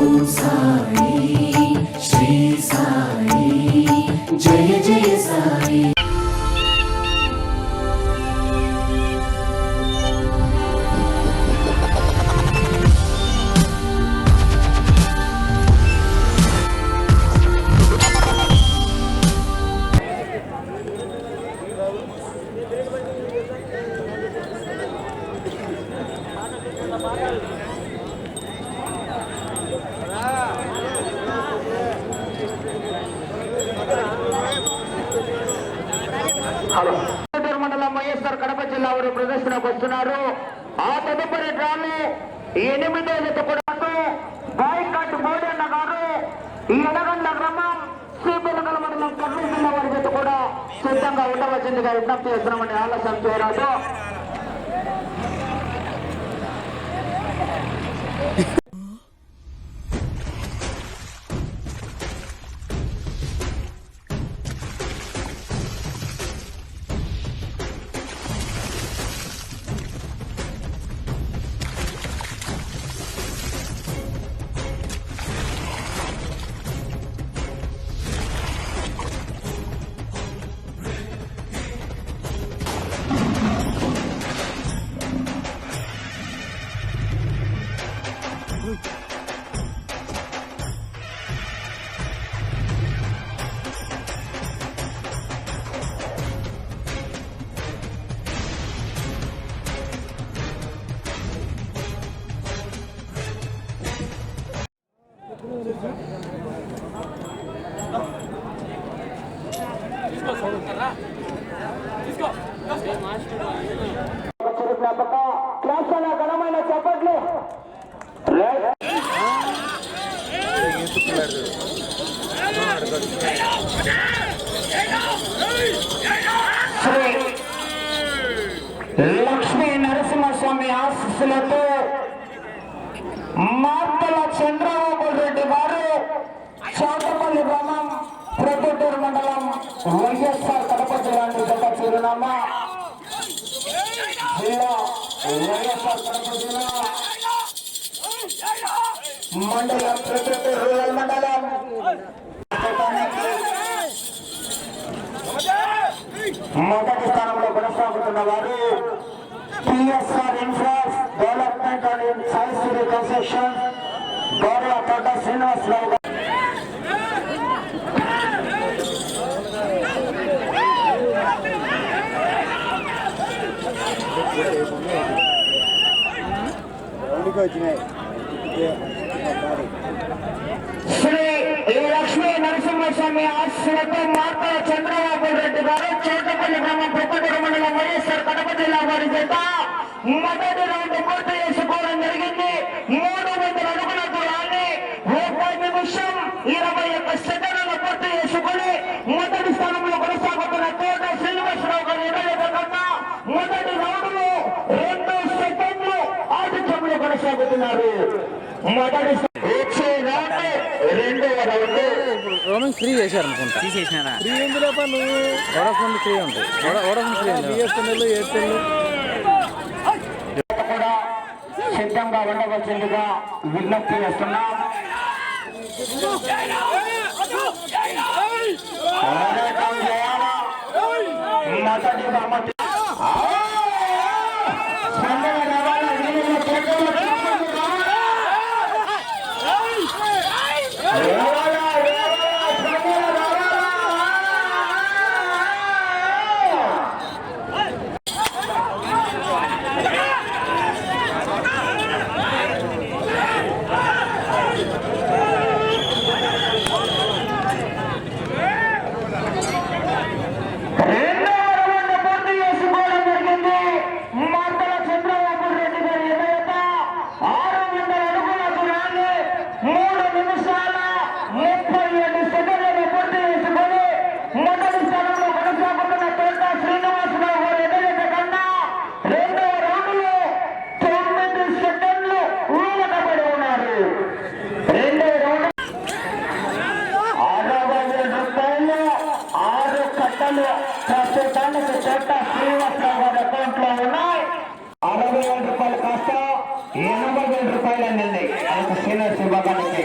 ఓం సాయి శ్రీ సాయి జయ జయ సాయి. మండలం వైఎస్ఆర్ కడప జిల్లా వారు ప్రదర్శనకు వస్తున్నారు. ఆ తదుపరి డ్రాలో 8వ జత కూడా బాయ్కట్ బోడన్న గారు ఈ ఎడగండ గ్రామం శ్రీపల్లిగల మండలం కర్నూలు జిల్లా వారి జత కూడా సిద్ధంగా ఉండవలసిందిగా విజ్ఞప్తి చేస్తున్నామని ఆలస్యం చేయరాదు. ఘనమైన చప్పట్లు. శ్రీ లక్ష్మీ నరసింహస్వామి ఆశీస్సులతో మార్తల చంద్రబాబు రెడ్డి గారు చౌటపల్లి గ్రామం ప్రొద్దుటూరు మండలం వైఎస్ఆర్ కడప జిల్లా జత చిరునామా జిల్లా వైఎస్ఆర్ కడప జిల్లా మండలం ప్రొద్దుటూరు రూరల్ మండలం మొదటి స్థానంలో కొనసాగుతున్న వారు PSR infras development and science construction గౌరవ తోట శ్రీనివాసరావు గారు. శ్రీ లక్ష్మీ నరసింహస్వామి ఆశీస్సులతో మార్తల చంద్రబాబు రెడ్డి గారు చోటపల్లి గ్రామం ప్రొద్దుటూరు మండలం వైఎస్ఆర్ కడప జిల్లా వారి చేత మొదటి రౌండ్ పూర్తి చేసుకోవడం జరిగింది. 300 అడుగుల దూరాన్ని 1 నిమిషం 21 సెకండ్లు పూర్తి చేసుకుని మొదటి స్థానంలో కొనసాగుతున్న కోట శ్రీనివాసరావు గారి ఎదురు కన్నా మొదటి రౌండ్ లో 2 సెకండ్లు ఆధిక్యంలో కొనసాగుతున్నారు. మొదటి రోమింగ్ ఫ్రీ చేశారు అనుకుంటా. తీసేసినారా? ఫ్రీ ఎందులో నువ్వు వడఫోన్ ఫ్రీ ఉంటుంది. వడఫోన్ ఫ్రీ బిఎస్ఎన్ఎల్ ఎయిర్టెల్ కూడా సిద్ధంగా ఉండవలసిందిగా విజ్ఞప్తి చేస్తున్నాం. మొదటి ప్రస్తుతానికి చోట శ్రీనివాసరావు గారి అకౌంట్ లో ఉన్నాయి. 60,000 రూపాయలు కాస్త 80,000 రూపాయలు అండి. సీనియర్ విభాగానికి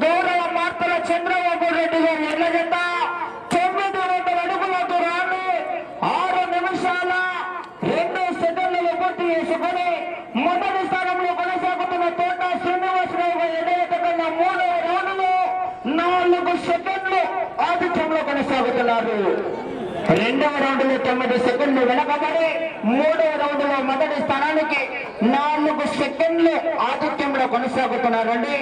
గౌరవ మార్తల చంద్రబాబు రెడ్డి గారి ఎడ్ల జత 900 అడుగుల దూరాన్ని 6 నిమిషాల 2 సెకండ్లలో పూర్తి చేసుకుని మొదటి స్థానంలో కొనసాగుతున్న తోట శ్రీనివాసరావు గారి ఎడ్ల జత కన్నా 3వ రౌండ్లో 4 సెకండ్లు ఆధిక్యంలో కొనసాగుతున్నారు. 2వ రౌండ్లో 9 సెకండ్లు వెనకబడి 3వ రౌండ్లో మొదటి స్థానానికి 4 సెకండ్లు ఆధిక్యంలో కొనసాగుతున్నారండి.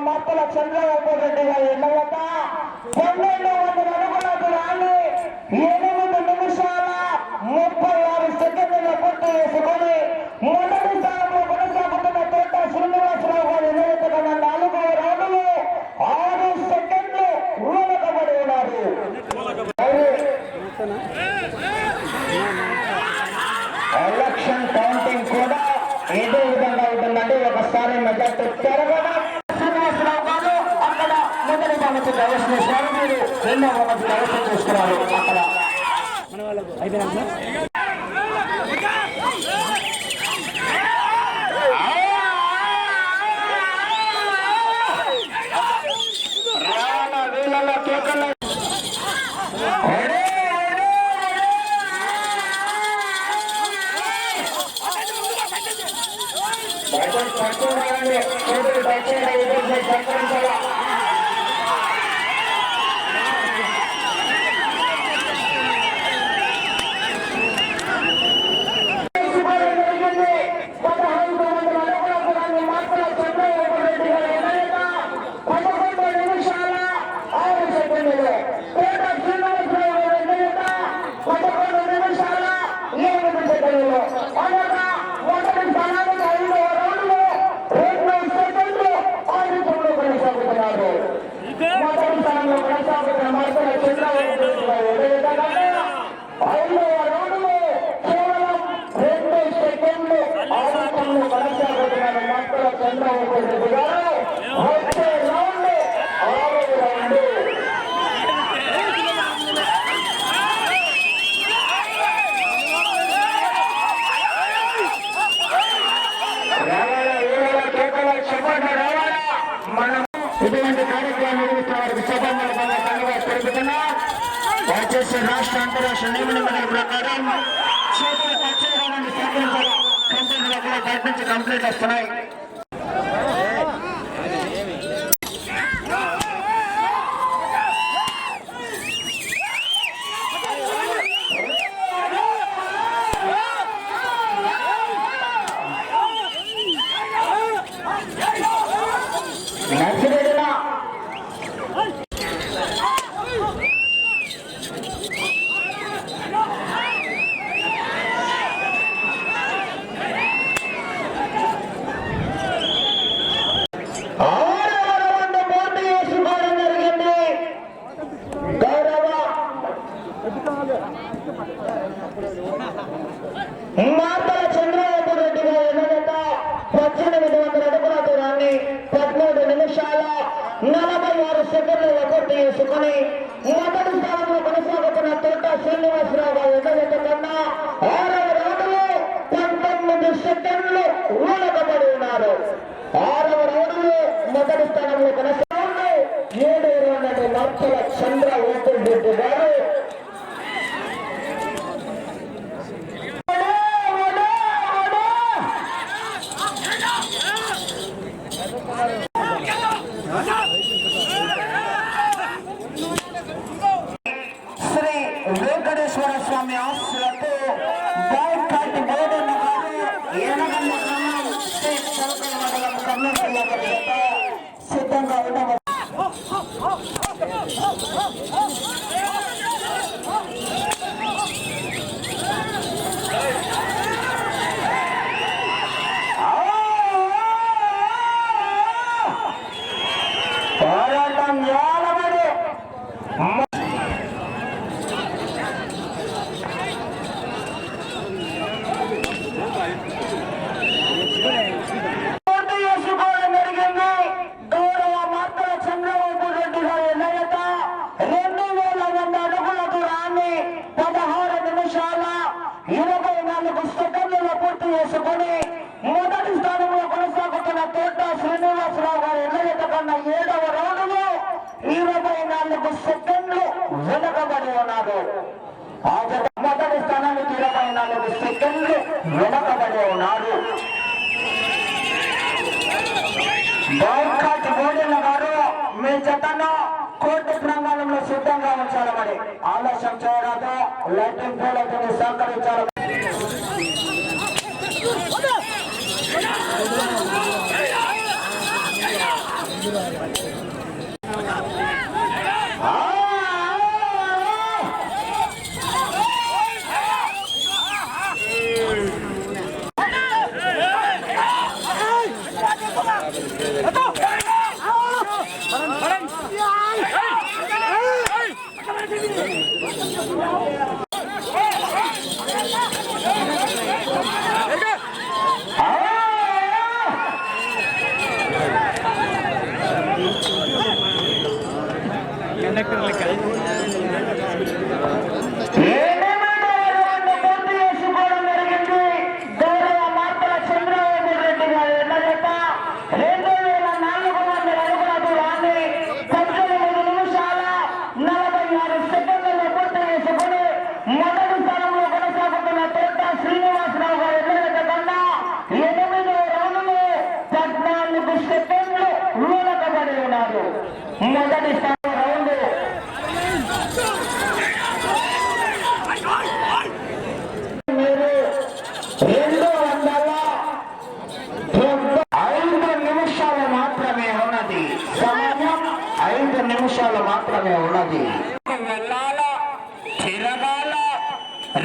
మార్తల చంద్రబాబు రెడ్డి గారి ఎడ్ల జత 1200 అడుగుల దూరాన్ని 8 నిమిషాల 36 సెకండ్ల పూర్తి చేసుకుని మొదటి స్థానంలో కొనసాగుతున్న తోట శ్రీనివాసరావు గారి ఎడ్ల జత కన్నా 4వ రౌండ్లో 6 సెకండ్లు వెనుకబడి ఉన్నారు. ఎలక్షన్ కౌంటింగ్ కూడా ఏదో విధంగా ఉంటుందంటే ఒకసారి మెజార్టీ పెరగడం ప్రవేశం చేస్తున్నారు. మీరు 2వ బహుమతి ప్రవేశం చేస్తున్నారు. అక్కడ వేలలో కేకలు ఇటువంటి కార్యక్రమం నిర్వహిస్తున్న వారికి సభాముఖంగా ధన్యవాదాలు తెలుపుతున్నా. వచ్చేసి రాష్ట్ర అంతరాష్ట్ర నియమ నిబంధనల ప్రకారం చేతులు ఖచ్చితంగా సేకరించాలి. కంపెనీలో కూడా బయట నుంచి కంప్లీట్ వస్తున్నాయి. మార్తల చంద్రబాబు రెడ్డి గారి ఎన్నిక 1800 అడుగుల దూరాన్ని 13 నిమిషాల 46 సెకండ్ల పూర్తి చేసుకుని మొదటి స్థానంలో కొనసాగుతున్న తోట శ్రీనివాసరావు గారి ఎన్నిక కన్నా 6వ రౌండ్లో 19 సెకండ్లు వెనుకబడి ఉన్నారు. 6వ రౌండ్లో మొదటి స్థానంలో కొనసాగుతూ 7 రౌండ్ల మార్తల చంద్ర ఓపెన్ రెడ్డి గారు శ్రీ వెంకటేశ్వర స్వామి ఆశలతో బాయ్కాటి బోడన్న గారు ఏనగల్ల గ్రామం సరకల మండలం కర్నూలు జిల్లా పరిషత్ సిద్ధంగా ఉండవచ్చు. పోరాటం ఏలబడి చేసుకోవడం జరిగింది. గౌరవ మార్తల చంద్రబాబు రెడ్డి గారి నేత 2000 అడుగుల దూరాన్ని 16 నిమిషాల 24 సెకండ్లలో పూర్తి చేసుకుని మొదటి స్థానంలో కొనసాగుతున్న తోట శ్రీనివాసరావు గారి నేత కన్నా 7వ రౌండ్లో 24 సెకండ్లు వెనకబడి ఉన్నారు. మొదటి స్థానానికి 24 సెకండ్లు వెనకబడి ఉన్నారు. బాయ్కాట్ బోడెన్న గారు మీ జతను కోర్టు ప్రాంగణంలో సిద్ధంగా ఉంచాలి. మరి ఆలస్యం చేయరాదు. లైటింగ్ పూలతో సహకరించాలి. మొదటి రౌండ్ మీరు 205 నిమిషాలు మాత్రమే ఉన్నది. సమయం 5 నిమిషాలు మాత్రమే ఉన్నది. వెళ్ళాల తిరగాల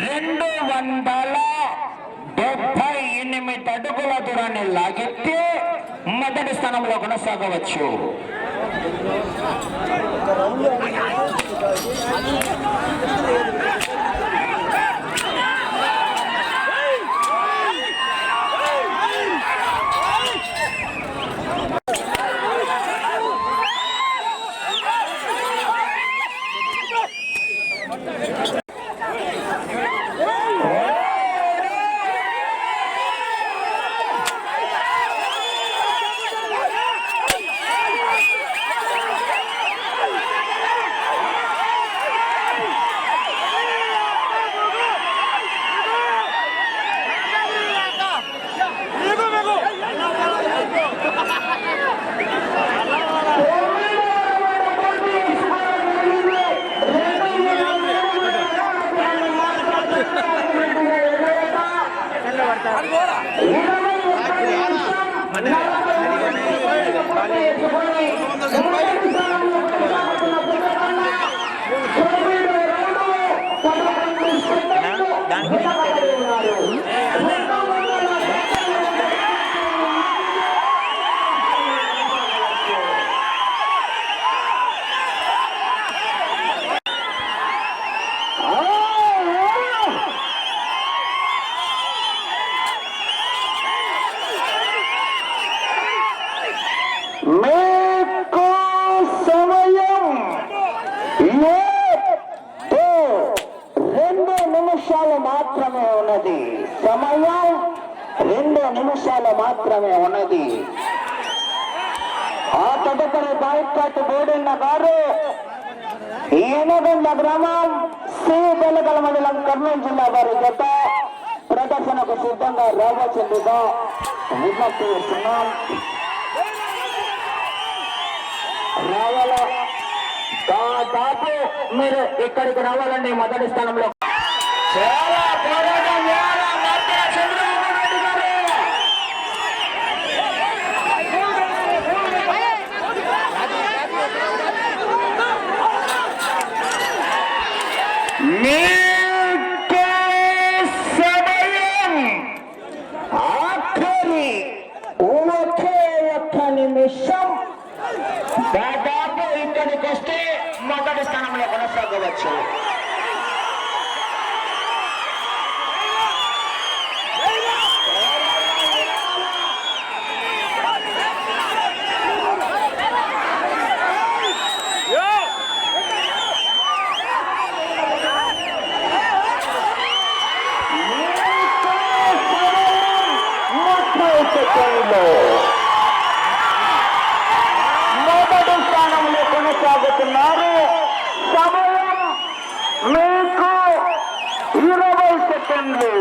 278 అడుగుల దూరాన్ని లాగెత్తి మొదటి స్థానంలో కొనసాగవచ్చు. మీకు సమయం 2 నిమిషాలు మాత్రమే ఉన్నది. సమయం 2 నిమిషాలు మాత్రమే ఉన్నది. ఆ తదుపరి బాయ్కాట్ బోడెన్న గారు ఏనగొండ గ్రామం శ్రీబెలగల మండలం కర్నూలు జిల్లా వారి జత ప్రదర్శనకు సిద్ధంగా రావచ్చుగా విజ్ఞప్తి చేస్తున్నాం. రావాల దాదాపు మీరు ఇక్కడికి రావాలండి. మొదటి స్థానంలో చాలా పోరాటం చేయాలా మధ్య చంద్రబాబు నాయుడు గారు. మీకే సమయం ఆఖరి ఒకే ఒక్క నిమిషం. దాదాపు ఇక్కడికి వస్తే మొదటి స్థానంలో కొనసాగవచ్చు. మొదటి స్థానంలో కొనసాగుతున్నారు. సమయం మీకు 20 సెకండ్లు.